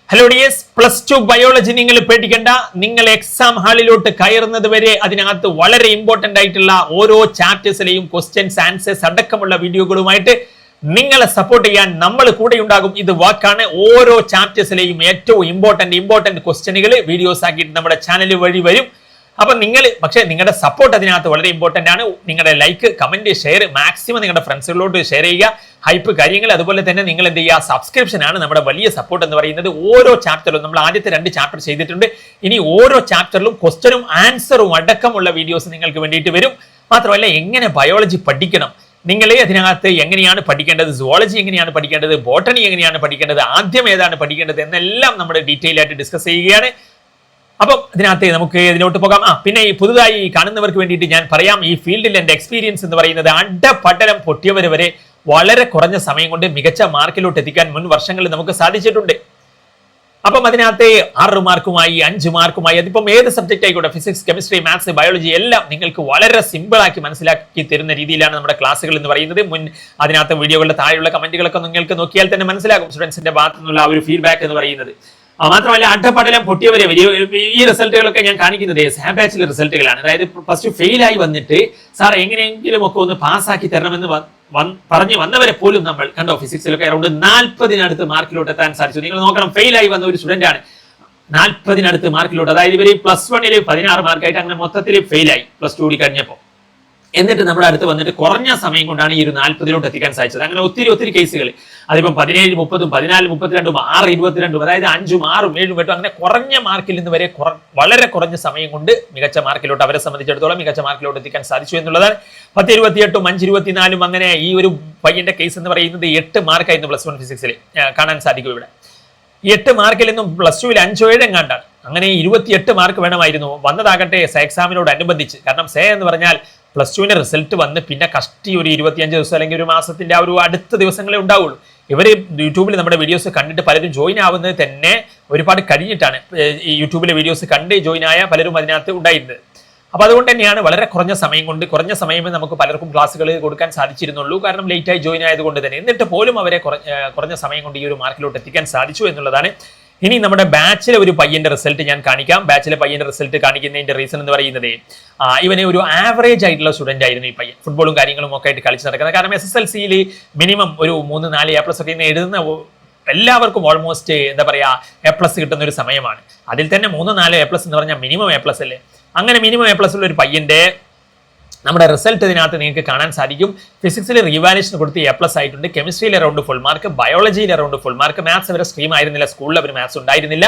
Hello dears, +2 biology നിങ്ങൾ പേടിക്കണ്ട. നിങ്ങൾ എക്സാം ഹാളിലോട്ട് കയറുന്നത് വരെ അതിനകത്ത് വളരെ ഇമ്പോർട്ടന്റ് ആയിട്ടുള്ള ഓരോ ചാപ്റ്റേഴ്സിലെയും ക്വസ്റ്റ്യൻസ്, ആൻസേഴ്സ് അടക്കമുള്ള വീഡിയോകളുമായിട്ട് നിങ്ങളെ സപ്പോർട്ട് ചെയ്യാൻ നമ്മൾ കൂടെ ഉണ്ടാകും. ഇത് വാക്കാണ്. ഓരോ ചാപ്റ്റേഴ്സിലെയും ഏറ്റവും ഇമ്പോർട്ടന്റ് ക്വസ്റ്റ്യനുകൾ വീഡിയോസ് ആക്കിയിട്ട് നമ്മുടെ ചാനൽ വഴി വരും. അപ്പൊ പക്ഷേ നിങ്ങളുടെ സപ്പോർട്ട് അതിനകത്ത് വളരെ ഇമ്പോർട്ടന്റ് ആണ്. നിങ്ങളുടെ ലൈക്ക്, കമന്റ്, ഷെയർ മാക്സിമം നിങ്ങളുടെ ഫ്രണ്ട്സുകളോട് ഷെയർ ചെയ്യുക. ഹൈപ്പ് കാര്യങ്ങൾ, അതുപോലെ തന്നെ നിങ്ങൾ എന്ത് ചെയ്യുക, സബ്സ്ക്രിപ്ഷൻ ആണ് നമ്മുടെ വലിയ സപ്പോർട്ട് എന്ന് പറയുന്നത്. ഓരോ ചാപ്റ്ററിലും നമ്മൾ ആദ്യത്തെ 2 ചാപ്റ്റർ ചെയ്തിട്ടുണ്ട്. ഇനി ഓരോ ചാപ്റ്ററിലും ക്വസ്റ്റ്യനും ആൻസറും അടക്കമുള്ള വീഡിയോസ് നിങ്ങൾക്ക് വേണ്ടിയിട്ട് വരും. മാത്രമല്ല, എങ്ങനെ ബയോളജി പഠിക്കണം, നിങ്ങളെ അതിനകത്ത് എങ്ങനെയാണ് പഠിക്കേണ്ടത്, സുവോളജി എങ്ങനെയാണ് പഠിക്കേണ്ടത്, ബോട്ടണി എങ്ങനെയാണ് പഠിക്കേണ്ടത്, ആദ്യം ഏതാണ് പഠിക്കേണ്ടത് എന്നെല്ലാം നമ്മൾ ഡീറ്റെയിൽ ആയിട്ട് ഡിസ്കസ് ചെയ്യുകയാണ്. അപ്പം ഇതിനകത്ത് നമുക്ക് ഇതിലോട്ട് പോകാം. പിന്നെ ഈ പുതുതായി കാണുന്നവർക്ക് വേണ്ടിയിട്ട് ഞാൻ പറയാം, ഈ ഫീൽഡിൽ എൻ്റെ എക്സ്പീരിയൻസ് എന്ന് പറയുന്നത് അഡപടലം പൊട്ടിയവർ വരെ വളരെ കുറഞ്ഞ സമയം കൊണ്ട് മികച്ച മാർക്കിലോട്ട് എത്തിക്കാൻ മുൻ വർഷങ്ങളിൽ നമുക്ക് സാധിച്ചിട്ടുണ്ട്. അപ്പം അതിനകത്ത് 6 മാർക്കുമായി 5 മാർക്കുമായി അതിപ്പം ഏത് സബ്ജക്റ്റ് ആയിക്കോട്ടെ, ഫിസിക്സ്, കെമിസ്ട്രി, മാത്സ്, ബയോളജി എല്ലാം നിങ്ങൾക്ക് വളരെ സിമ്പിൾ ആക്കി മനസ്സിലാക്കി തരുന്ന രീതിയിലാണ് നമ്മുടെ ക്ലാസ്സുകൾ എന്ന് പറയുന്നത്. അതിനകത്ത് വീഡിയോകളുടെ താഴെയുള്ള കമന്റുകളൊക്കെ നിങ്ങൾക്ക് നോക്കിയാൽ തന്നെ മനസ്സിലാകും സ്റ്റുഡൻസിന്റെ ഭാഗത്തു നിന്നുള്ള ആ ഒരു ഫീഡ്ബാക്ക് എന്ന് പറയുന്നത്. മാത്രമല്ല, അഡപടലം പൊട്ടിയവരെ ഈ റിസൾട്ടുകളൊക്കെ ഞാൻ കാണിക്കുന്നത് സാം ബാച്ചിലെ റിസൾട്ടുകളാണ്. അതായത് ഫസ്റ്റ് ഫെയിൽ ആയി വന്നിട്ട് സാർ എങ്ങനെയെങ്കിലും ഒക്കെ ഒന്ന് പാസ്സാക്കി തരണമെന്ന് പറഞ്ഞു വന്നവരെ പോലും നമ്മൾ കണ്ടോ. ഫിസിക്സിലൊക്കെ അറൗണ്ട് 40-നടുത്ത് മാർക്കിലോട്ട് എത്താൻ സാധിച്ചു. നിങ്ങൾ നോക്കണം, ഫെയിൽ ആയി വന്ന ഒരു സ്റ്റുഡന്റ് ആണ് 40-നടുത്ത് മാർക്കിലോട്ട്. അതായത് ഇവര് +1 16 മാർക്കായിട്ട് അങ്ങനെ മൊത്തത്തിൽ ഫെയിൽ ആയി +2 കൂടി കഴിഞ്ഞപ്പോൾ. എന്നിട്ട് നമ്മുടെ അടുത്ത് വന്നിട്ട് കുറഞ്ഞ സമയം കൊണ്ടാണ് ഈ ഒരു 40-ലോട്ട് എത്തിക്കാൻ സാധിച്ചത്. അങ്ങനെ ഒത്തിരി കേസുകൾ, അതിപ്പം 17, 30, 14, 32, 6, 22, അതായത് 5, 6, 7, 8 അങ്ങനെ കുറഞ്ഞ മാർക്കിൽ നിന്ന് വരെ വളരെ കുറഞ്ഞ സമയം കൊണ്ട് മികച്ച മാർക്കിലോട്ട് അവരെ സംബന്ധിച്ചിടത്തോളം മികച്ച മാർക്കിലോട്ട് എത്തിക്കാൻ സാധിച്ചു എന്നുള്ളതാണ്. 10, 28, 5, 24 അങ്ങനെ ഈ ഒരു പയ്യന്റെ കേസ് എന്ന് പറയുന്നത് 8 മാർക്കായിരുന്നു +1 ഫിസിക്സിൽ കാണാൻ സാധിക്കും. ഇവിടെ 8 മാർക്കിൽ നിന്നും +2 5 7 എങ്ങാണ്ടാണ്. അങ്ങനെ 28 മാർക്ക് വേണമായിരുന്നു. വന്നതാകട്ടെ എക്സാമിനോട് അനുബന്ധിച്ച്. കാരണം എന്ന് പറഞ്ഞാൽ +2 റിസൾട്ട് വന്ന് പിന്നെ കഷ്ടി ഒരു 25 ദിവസം അല്ലെങ്കിൽ ഒരു മാസത്തിന്റെ ആ ഒരു അടുത്ത ദിവസങ്ങളെ ഉണ്ടാവുള്ളൂ. ഇവർ യൂട്യൂബിൽ നമ്മുടെ വീഡിയോസ് കണ്ടിട്ട് പലരും ജോയിൻ ആവുന്നത് തന്നെ ഒരുപാട് കഴിഞ്ഞിട്ടാണ്. ഈ യൂട്യൂബിലെ വീഡിയോസ് കണ്ട് ജോയിൻ ആയ പലരും അതിനകത്ത് ഉണ്ടായിരുന്നത്. അപ്പൊ അതുകൊണ്ട് തന്നെയാണ് വളരെ കുറഞ്ഞ സമയമേ നമുക്ക് പലർക്കും ക്ലാസ്സുകൾ കൊടുക്കാൻ സാധിച്ചിരുന്നുള്ളൂ. കാരണം ലേറ്റായി ജോയിൻ ആയതുകൊണ്ട് തന്നെ. എന്നിട്ട് പോലും അവരെ കുറഞ്ഞ സമയം കൊണ്ട് ഈ ഒരു മാർക്കിലോട്ട് എത്തിക്കാൻ സാധിച്ചു എന്നുള്ളതാണ്. ഇനി നമ്മുടെ ബാച്ചിലെ ഒരു പയ്യന്റെ റിസൾട്ട് ഞാൻ കാണിക്കാം. ബാച്ചിലെ പയ്യന്റെ റിസൾട്ട് കാണിക്കുന്നതിന്റെ റീസൺ എന്ന് പറയുന്നത്, ഇവനെ ഒരു ആവറേജ് ആയിട്ടുള്ള സ്റ്റുഡന്റ് ആയിരുന്നു ഈ പയ്യൻ. ഫുട്ബോളും കാര്യങ്ങളും ഒക്കെ ആയിട്ട് കളിച്ച് നടക്കുന്നത്. കാരണം SSLCയിൽ മിനിമം ഒരു 3-4 A+ ഒക്കെ എഴുതുന്ന എല്ലാവർക്കും ഓൾമോസ്റ്റ് എന്താ പറയാ A+ കിട്ടുന്ന ഒരു സമയമാണ്. അതിൽ തന്നെ 3-4 A+ എന്ന് പറഞ്ഞാൽ മിനിമം A+ അല്ലേ. അങ്ങനെ മിനിമം A+ ഉള്ള ഒരു പയ്യന്റെ നമ്മുടെ റിസൾട്ട് ഇതിനകത്ത് നിങ്ങൾക്ക് കാണാൻ സാധിക്കും. ഫിസിക്സിൽ റീവാലുവേഷൻ കൊടുത്ത് A+ ആയിട്ടുണ്ട്. കെമിസ്ട്രിയിൽ അറൗണ്ട് ഫുൾ മാർക്ക്, ബയോളജിയിൽ അറൗണ്ട് ഫുൾ മാർക്ക്. മാത്സ് അവരെ സ്ട്രീം ആയിരുന്നില്ല, സ്കൂളിൽ അവർ മാത്സ് ഉണ്ടായിരുന്നില്ല.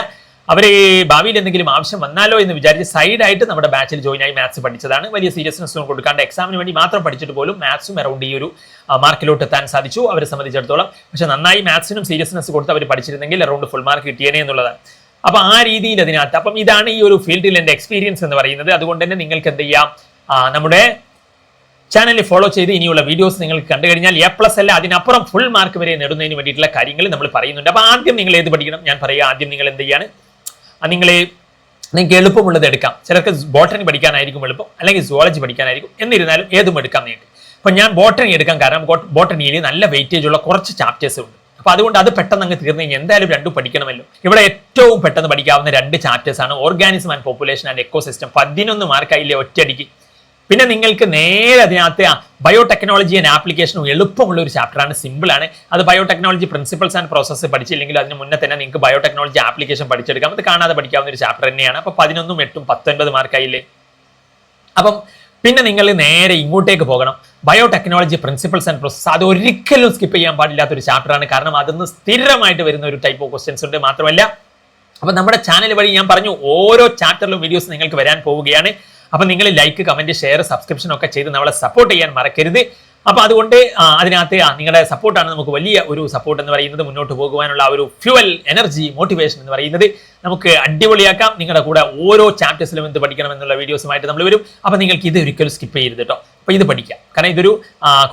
അവർ ഭാവിയിൽ എന്തെങ്കിലും ആവശ്യം വന്നാലോ എന്ന് വിചാരിച്ച് സൈഡായിട്ട് നമ്മുടെ ബാച്ചിൽ ജോയിൻ ആയി മാത്സ് പഠിച്ചതാണ്. വലിയ സീരിയസ്നെസ് ഒന്നും കൊടുക്കാണ്ട് എക്സാമിന് വേണ്ടി മാത്രം പഠിച്ചിട്ട് പോലും മാത്സും അറൗണ്ട് ഈ ഒരു മാർക്കിലോട്ട് എത്താൻ സാധിച്ചു അവരെ സംബന്ധിച്ചിടത്തോളം. പക്ഷെ നന്നായി മാത്സിനും സീരിയസ്നെസ് കൊടുത്ത് അവർ പഠിച്ചിരുന്നെങ്കിൽ അറൗണ്ട് ഫുൾ മാർക്ക് കിട്ടിയേനെ എന്നുള്ളതാണ്. അപ്പൊ ആ രീതിയിൽ അതിനകത്ത് അപ്പം ഇതാണ് ഈ ഒരു ഫീൽഡിൽ എൻ്റെ എക്സ്പീരിയൻസ് എന്ന് പറയുന്നത്. അതുകൊണ്ട് തന്നെ നിങ്ങൾക്ക് എന്ത് ചെയ്യാം, നമ്മുടെ ചാനലിൽ ഫോളോ ചെയ്ത് ഇനിയുള്ള വീഡിയോസ് നിങ്ങൾക്ക് കണ്ടു കഴിഞ്ഞാൽ A+ അല്ല അതിനപ്പുറം ഫുൾ മാർക്ക് വരെ നേടുന്നതിന് വേണ്ടിയിട്ടുള്ള കാര്യങ്ങൾ നമ്മൾ പറയുന്നുണ്ട്. അപ്പൊ ആദ്യം നിങ്ങൾ ഏത് പഠിക്കണം ഞാൻ പറയാം. ആദ്യം നിങ്ങൾ എന്ത് ചെയ്യാണ്, നിങ്ങൾക്ക് എളുപ്പമുള്ളത് എടുക്കാം. ചിലർക്ക് ബോട്ടണി പഠിക്കാനായിരിക്കും എളുപ്പം, അല്ലെങ്കിൽ സുവോളജി പഠിക്കാനായിരിക്കും. എന്നിരുന്നാലും ഏതും എടുക്കാം നിങ്ങൾക്ക്. അപ്പൊ ഞാൻ ബോട്ടണി എടുക്കാൻ കാരണം ബോട്ടണിയിൽ നല്ല വെയിറ്റേജ് ഉള്ള കുറച്ച് ചാപ്റ്റേഴ്സ് ഉണ്ട്. അപ്പൊ അതുകൊണ്ട് അത് പെട്ടെന്ന് അങ്ങ് തീർന്നു കഴിഞ്ഞാൽ എന്തായാലും 2 പഠിക്കണമല്ലോ. ഇവിടെ ഏറ്റവും പെട്ടെന്ന് പഠിക്കാവുന്ന 2 ചാപ്റ്റേഴ്സ് ആണ് organism and population and ecosystem. 11 മാർക്കായില്ലേ ഒറ്റയടിക്ക്. പിന്നെ നിങ്ങൾക്ക് നേരെ അതിനകത്ത് ബയോടെക്നോളജി ആൻഡ് ആപ്ലിക്കേഷനും എളുപ്പമുള്ള ഒരു ചാപ്റ്ററാണ്, സിമ്പിൾ ആണ്. അത് ബയോടെക്നോളജി പ്രിൻസിപ്പൾസ് ആൻഡ് പ്രോസസ്സ് പഠിച്ചില്ലെങ്കിൽ അതിന് മുന്നേ തന്നെ നിങ്ങൾക്ക് ബയോടെക്നോളജി ആപ്ലിക്കേഷൻ പഠിച്ചെടുക്കാം. അത് കാണാതെ പഠിക്കാവുന്ന ഒരു ചാപ്റ്റർ തന്നെയാണ്. അപ്പൊ 11, 8, 19 മാർക്കായില്ലേ. അപ്പം പിന്നെ നിങ്ങൾ നേരെ ഇങ്ങോട്ടേക്ക് പോകണം. ബയോടെക്നോളജി പ്രിൻസിപ്പൾസ് ആൻഡ് പ്രോസസ് അത് ഒരിക്കലും സ്കിപ്പ് ചെയ്യാൻ പാടില്ലാത്ത ഒരു ചാപ്റ്ററാണ്. കാരണം അതിന്ന് സ്ഥിരമായിട്ട് വരുന്ന ഒരു ടൈപ്പ് ഓഫ് ക്വസ്റ്റ്യൻസ് ഉണ്ട്. മാത്രമല്ല, അപ്പൊ നമ്മുടെ ചാനൽ വഴി ഞാൻ പറഞ്ഞു ഓരോ ചാപ്റ്ററിലും വീഡിയോസ് നിങ്ങൾക്ക് വരാൻ പോവുകയാണ്. അപ്പൊ നിങ്ങൾ ലൈക്ക്, കമന്റ്, ഷെയർ, സബ്സ്ക്രിപ്ഷൻ ഒക്കെ ചെയ്ത് നമ്മളെ സപ്പോർട്ട് ചെയ്യാൻ മറക്കരുത്. അപ്പൊ അതുകൊണ്ട് അതിനകത്ത് നിങ്ങളുടെ സപ്പോർട്ടാണ് നമുക്ക് വലിയ ഒരു സപ്പോർട്ട് എന്ന് പറയുന്നത്. മുന്നോട്ട് പോകുവാനുള്ള ഒരു ഫ്യൂവൽ, എനർജി, മോട്ടിവേഷൻ എന്ന് പറയുന്നത് നമുക്ക് അടിപൊളിയാക്കാം. നിങ്ങളുടെ കൂടെ ഓരോ ചാപ്റ്റേഴ്സിലും എന്ത് പഠിക്കണം എന്നുള്ള വീഡിയോസുമായിട്ട് നമ്മൾ വരും. അപ്പൊ നിങ്ങൾക്ക് ഇത് ഒരിക്കലും സ്കിപ്പ് ചെയ്യരുത് കേട്ടോ. അപ്പൊ ഇത് പഠിക്കാം. കാരണം ഇതൊരു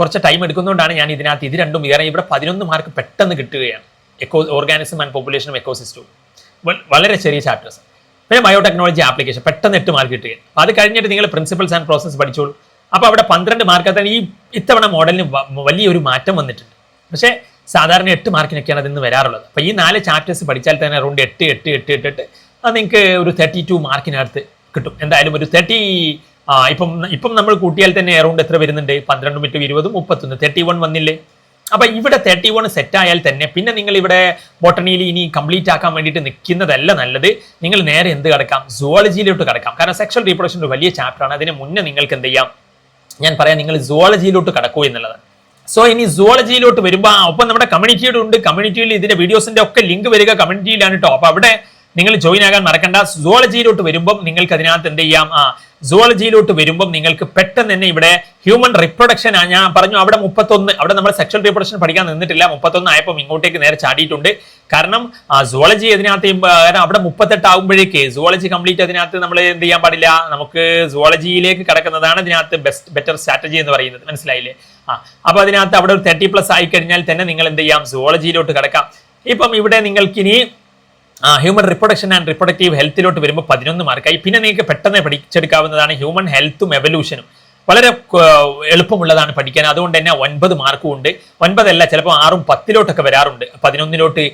കുറച്ച് ടൈം എടുക്കുന്നതുകൊണ്ടാണ് ഞാൻ ഇതിനകത്ത് ഇത് രണ്ടും വേറെ. ഇവിടെ 11 മാർക്ക് പെട്ടെന്ന് കിട്ടുകയാണ്. ഓർഗാനിസം ആൻഡ് പോപ്പുലേഷനും എക്കോസിസ്റ്റവും വളരെ ചെറിയ ചാപ്റ്റേഴ്സ്. പിന്നെ ബയോടെക്നോളജി ആപ്ലിക്കേഷൻ പെട്ടെന്ന് 8 മാർക്ക് കിട്ടുകയാണ്. അപ്പൊ അത് കഴിഞ്ഞിട്ട് നിങ്ങൾ പ്രിൻസിപ്പൾസ് ആൻഡ് പ്രോസസ് പഠിച്ചോളൂ. അപ്പൊ അവിടെ 12 മാർക്ക്. ഈ ഇത്തവണ മോഡലിന് വലിയൊരു മാറ്റം വന്നിട്ടുണ്ട്. പക്ഷേ സാധാരണ 8 മാർക്കിനൊക്കെയാണ് അതിൽ നിന്ന് വരാറുള്ളത്. അപ്പോൾ ഈ 4 ചാപ്റ്റേഴ്സ് പഠിച്ചാൽ തന്നെ അറൗണ്ട് 8 അത് നിങ്ങൾക്ക് ഒരു 32 മാർക്കിനടുത്ത് കിട്ടും. എന്തായാലും ഒരു 30 ഇപ്പം നമ്മൾ കൂട്ടിയാൽ തന്നെ അറൗണ്ട് എത്ര വരുന്നുണ്ട്? 12 × 20 31 31 വന്നില്ലേ? അപ്പൊ ഇവിടെ 31 സെറ്റ് ആയാൽ തന്നെ പിന്നെ നിങ്ങൾ ഇവിടെ ബോട്ടണിയിൽ ഇനി കംപ്ലീറ്റ് ആക്കാൻ വേണ്ടിയിട്ട് നിൽക്കുന്നതല്ല നല്ലത്. നിങ്ങൾ നേരെ എന്ത് കിടക്കാം? സുവോളജിയിലോട്ട് കിടക്കാം. കാരണം സെക്ഷൽ റീപ്രൊഡക്ഷൻ ഒരു വലിയ ചാപ്റ്റർ ആണ്. അതിന് മുന്നേ നിങ്ങൾക്ക് എന്ത് ചെയ്യാം? ഞാൻ പറയാം, നിങ്ങൾ സുവോളജിയിലോട്ട് കടക്കൂ എന്നുള്ളതാണ്. സോ ഇനി സുവോളജിയിലോട്ട് വരുമ്പോൾ ഒപ്പം നമ്മുടെ കമ്മ്യൂണിറ്റിയുടെ ഉണ്ട്. കമ്മ്യൂണിറ്റിയിൽ ഇതിന്റെ വീഡിയോസിന്റെ ഒക്കെ ലിങ്ക് വരിക കമ്മ്യൂണിറ്റിയിലാണ് കേട്ടോ. അപ്പൊ അവിടെ നിങ്ങൾ ജോയിൻ ആകാൻ മറക്കണ്ട. സുവോളജിയിലോട്ട് വരുമ്പം നിങ്ങൾക്ക് അതിനകത്ത് എന്ത് ചെയ്യാം? സുവോളജിയിലോട്ട് വരുമ്പം നിങ്ങൾക്ക് പെട്ടെന്ന് തന്നെ ഇവിടെ ഹ്യൂമൻ റിപ്രൊഡക്ഷൻ ഞാൻ പറഞ്ഞു അവിടെ 31, അവിടെ നമ്മൾ സെക്ഷൽ റീപ്രൊഡക്ഷൻ പഠിക്കാൻ നിന്നിട്ടില്ല. 31 ആയപ്പോൾ ഇങ്ങോട്ടേക്ക് നേരെ ചാടിയിട്ടുണ്ട്. കാരണം സുവോളജി അതിനകത്ത് അവിടെ 38 ആകുമ്പോഴേക്ക് സുവോളജി കംപ്ലീറ്റ് അതിനകത്ത് നമ്മൾ എന്ത് ചെയ്യാൻ പാടില്ല. നമുക്ക് സുവോളജിയിലേക്ക് കിടക്കുന്നതാണ് ഇതിനകത്ത് ബെറ്റർ സ്ട്രാറ്റജി എന്ന് പറയുന്നത്. മനസ്സിലായില്ലേ? അപ്പൊ അതിനകത്ത് അവിടെ ഒരു 30+ ആയി കഴിഞ്ഞാൽ തന്നെ നിങ്ങൾ എന്ത് ചെയ്യാം? സുവോളജിയിലോട്ട് കിടക്കാം. ഇപ്പം ഇവിടെ നിങ്ങൾക്കിനി ഹ്യൂമൻ റിപ്രൊഡക്ഷൻ ആൻഡ് റിപ്രൊഡക്റ്റീവ് ഹെൽത്തിലോട്ട് വരുമ്പോൾ 11 മാർക്കായി. പിന്നെ നിങ്ങൾക്ക് പെട്ടെന്ന് പഠിച്ചെടുക്കാവുന്നതാണ് ഹ്യൂമൻ ഹെൽത്തും എവല്യൂഷനും. വളരെ എളുപ്പമുള്ളതാണ് പഠിക്കാൻ. അതുകൊണ്ട് തന്നെ 9 മാർക്കും ഉണ്ട്. 9 അല്ല, ചിലപ്പോൾ 6ഉം 10ലോട്ടൊക്കെ വരാറുണ്ട്. 11ലോട്ട്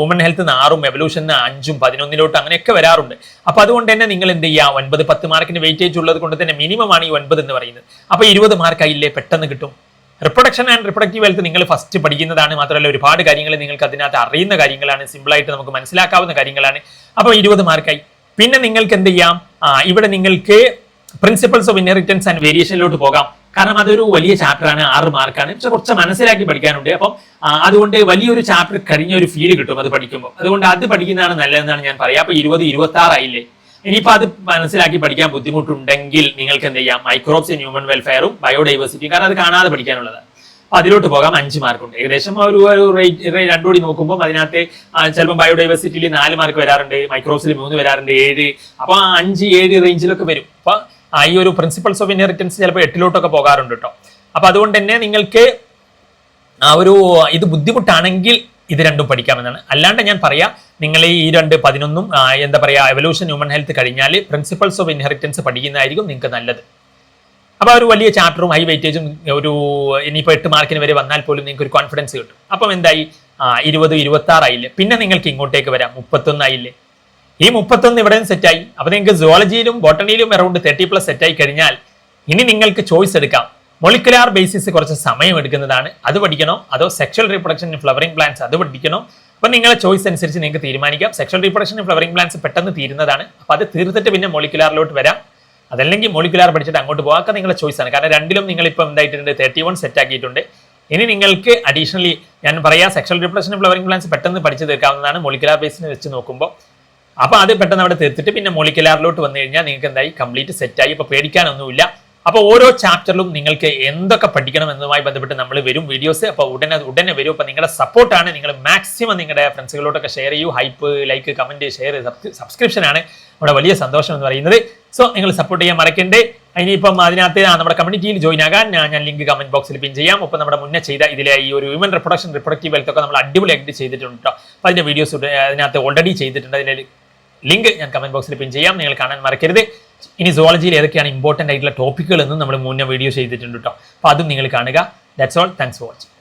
വുമൺ ഹെൽത്ത് 6ഉം എവല്യൂഷൻ 5ഉം 11ലോട്ട് അങ്ങനെയൊക്കെ വരാറുണ്ട്. അപ്പൊ അതുകൊണ്ട് തന്നെ നിങ്ങൾ എന്ത് ചെയ്യുക? 9 10 മാർക്കിന് വെയിറ്റേജ് ഉള്ളത് കൊണ്ട് തന്നെ മിനിമം ആണ് ഈ 9 എന്ന് പറയുന്നത്. അപ്പൊ 20 മാർക്കായില്ലേ? പെട്ടെന്ന് കിട്ടും. റിപ്രൊഡക്ഷൻ ആൻഡ് റിപ്രൊഡക്റ്റീവ് ഹെൽത്ത് നിങ്ങൾ ഫസ്റ്റ് പഠിക്കുന്നതാണ്. മാത്രമല്ല ഒരുപാട് കാര്യങ്ങൾ നിങ്ങൾക്ക് അതിനകത്ത് അറിയുന്ന കാര്യങ്ങളാണ്. സിമ്പിളായിട്ട് നമുക്ക് മനസ്സിലാക്കാവുന്ന കാര്യങ്ങളാണ്. അപ്പോൾ 20 മാർക്കായി. പിന്നെ നിങ്ങൾക്ക് എന്ത് ചെയ്യാം? ഇവിടെ നിങ്ങൾക്ക് പ്രിൻസിപ്പൾസ് ഓഫ് ഇൻഹെറിറ്റൻസ് ആൻഡ് വേരിയേഷനിലോട്ട് പോകാം. കാരണം അതൊരു വലിയ ചാപ്റ്റർ ആണ്. 6 മാർക്കാണ്. പക്ഷെ കുറച്ച് മനസ്സിലാക്കി പഠിക്കാനുണ്ട്. അപ്പം അതുകൊണ്ട് വലിയൊരു ചാപ്റ്റർ കഴിഞ്ഞ ഒരു ഫീല് കിട്ടും അത് പഠിക്കുമ്പോൾ. അതുകൊണ്ട് അത് പഠിക്കുന്നതാണ് നല്ലതെന്നാണ് ഞാൻ പറയാം. അപ്പൊ 20 26 ആയില്ലേ? ഇനിയിപ്പോൾ അത് മനസ്സിലാക്കി പഠിക്കാൻ ബുദ്ധിമുട്ടുണ്ടെങ്കിൽ നിങ്ങൾക്ക് എന്ത് ചെയ്യാം? മൈക്രോബ്സ് ഇൻ ഹ്യൂമൻ വെൽഫെയറും ബയോഡൈവേഴ്സിറ്റിയും, കാരണം അത് കാണാതെ പഠിക്കാനുള്ളതാണ്. അപ്പൊ അതിലോട്ട് പോകാം. 5 മാർക്കുണ്ട്. ഏകദേശം ഒരു റേറ്റ് രണ്ടുകൂടി നോക്കുമ്പോൾ അതിനകത്ത് ചിലപ്പോൾ ബയോഡൈവേഴ്സിറ്റിയിൽ 4 മാർക്ക് വരാറുണ്ട്, മൈക്രോബ്സിൽ 3 വരാറുണ്ട്, 7. അപ്പൊ 5 7 റേഞ്ചിലൊക്കെ വരും. അപ്പൊ ഈ ഒരു പ്രിൻസിപ്പൾസ് ഓഫ് ഇൻഹെറിറ്റൻസ് ചിലപ്പോൾ 8ലോട്ടൊക്കെ പോകാറുണ്ട് കേട്ടോ. അപ്പൊ അതുകൊണ്ട് തന്നെ നിങ്ങൾക്ക് ഇത് ബുദ്ധിമുട്ടാണെങ്കിൽ ഇത് രണ്ടും പഠിക്കാമെന്നാണ്. അല്ലാണ്ട് ഞാൻ പറയാം, നിങ്ങൾ ഈ 2 11ഉം എന്താ പറയുക എവല്യൂഷൻ ഹ്യൂമൻ ഹെൽത്ത് കഴിഞ്ഞാൽ പ്രിൻസിപ്പൾസ് ഓഫ് ഇൻഹെറിറ്റൻസ് പഠിക്കുന്നതായിരിക്കും നിങ്ങൾക്ക് നല്ലത്. അപ്പോൾ ഒരു വലിയ ചാപ്റ്ററും ഹൈ വെയിറ്റേജും ഇനിയിപ്പോൾ 8 മാർക്കിന് വരെ വന്നാൽ പോലും നിങ്ങൾക്ക് ഒരു കോൺഫിഡൻസ് കിട്ടും. അപ്പം എന്തായി? 20 26 ആയില്ലേ? പിന്നെ നിങ്ങൾക്ക് ഇങ്ങോട്ടേക്ക് വരാം. 31 ആയില്ലേ? ഈ 31 ഇവിടെയും സെറ്റായി. അപ്പോൾ നിങ്ങൾക്ക് സുവോളജിയിലും ബോട്ടണിയിലും അറൗണ്ട് 30+ സെറ്റായി കഴിഞ്ഞാൽ ഇനി നിങ്ങൾക്ക് ചോയ്സ് എടുക്കാം. മൊളിക്കുലാർ ബേസിസ് കുറച്ച് സമയം എടുക്കുന്നതാണ്. അത് പഠിക്കണോ? അതോ സെക്ഷൽ റീപ്രൊഡക്ഷൻ ഫ്ലവറിംഗ് പ്ലാന്റ്സ് അത് പഠിക്കണോ? അപ്പൊ നിങ്ങളെ ചോയ്സ് അനുസരിച്ച് നിങ്ങൾക്ക് തീരുമാനിക്കാം. സെക്ഷൽ റീപ്രൊഡക്ഷൻ ഫ്ലവറിംഗ് പ്ലാന്റ്സ് പെട്ടെന്ന് തീരുന്നതാണ്. അപ്പൊ അത് തീർത്തിട്ട് പിന്നെ മൊളിക്കുലാറിലോട്ട് വരാം. അതല്ലെങ്കിൽ മൊളിക്കുലാർ പഠിച്ചിട്ട് അങ്ങോട്ട് പോകാൻ നിങ്ങളുടെ ചോയ്സ് ആണ്. കാരണം രണ്ടിലും നിങ്ങൾ ഇപ്പം എന്തായിട്ടുണ്ട്? 31 സെറ്റ് ആക്കിയിട്ടുണ്ട്. ഇനി നിങ്ങൾക്ക് അഡീഷണലി ഞാൻ പറയാം, സെക്ഷൽ റീപ്രൊഡക്ഷൻ ഫ്ലവറിംഗ് പ്ലാന്റ്സ് പെട്ടെന്ന് പഠിച്ചു തീർക്കാവുന്നതാണ് മൊളിക്കുലാർ ബേസിനെ വെച്ച് നോക്കുമ്പോൾ. അപ്പൊ അത് പെട്ടെന്ന് അവിടെ തീർത്തിട്ട് പിന്നെ മൊളിക്കുലാറിലോട്ട് വന്നു കഴിഞ്ഞാൽ നിങ്ങൾക്ക് എന്തായി? കംപ്ലീറ്റ് സെറ്റായി. ഇപ്പൊ പേടിക്കാനൊന്നുമില്ല. അപ്പോൾ ഓരോ ചാപ്റ്ററിലും നിങ്ങൾക്ക് എന്തൊക്കെ പഠിക്കണം എന്നതുമായി ബന്ധപ്പെട്ട് നമ്മൾ വരും വീഡിയോസ്. അപ്പോൾ ഉടനെ വരും. അപ്പോൾ നിങ്ങളുടെ സപ്പോർട്ടാണ്. നിങ്ങൾ മാക്സിമം നിങ്ങളുടെ ഫ്രണ്ട്സുകളോടൊക്കെ ഷെയർ ചെയ്യൂ. ഹൈപ്പ്, ലൈക്ക്, കമന്റ്, ഷെയർ, സബ്സ്ക്രിപ്ഷനാണ് നമ്മുടെ വലിയ സന്തോഷം എന്ന് പറയുന്നത്. സോ നിങ്ങൾ സപ്പോർട്ട് ചെയ്യാൻ മറക്കണ്ടേ. ഇനിയിപ്പം അതിനകത്ത് നമ്മുടെ കമ്മ്യൂണിറ്റിയിൽ ജോയിൻ ആകാൻ ഞാൻ ലിങ്ക് കമന്റ് ബോക്സിൽ പിൻ ചെയ്യാം. ഒപ്പം നമ്മുടെ മുന്നേ ചെയ്ത ഇതിലെ ഈ ഒരു ഹ്യൂമൻ റിപ്രൊഡക്ഷൻ റിപ്രൊഡക്റ്റീവ് ഹെൽത്ത് ഒക്കെ നമ്മൾ അടിപൊളിയായിട്ട് ചെയ്തിട്ടുണ്ട് കേട്ടോ. അപ്പോൾ അതിന്റെ വീഡിയോസ് അതിനകത്ത് ഓൾറെഡി ചെയ്തിട്ടുണ്ട്. അതിന്റെ ലിങ്ക് ഞാൻ കമന്റ് ബോക്സിൽ പിൻ ചെയ്യാം. നിങ്ങൾ കാണാൻ മറക്കരുത്. ഇനി സുവോളജിയിൽ ഏതൊക്കെയാണ് ഇമ്പോർട്ടൻ്റ് ആയിട്ടുള്ള ടോപ്പിക്കുകൾ എന്നും നമ്മൾ മുന്നേ വീഡിയോ ചെയ്തിട്ടുണ്ട് കേട്ടോ. അപ്പോൾ അതും നിങ്ങൾ കാണുക. That's all. Thanks for watching.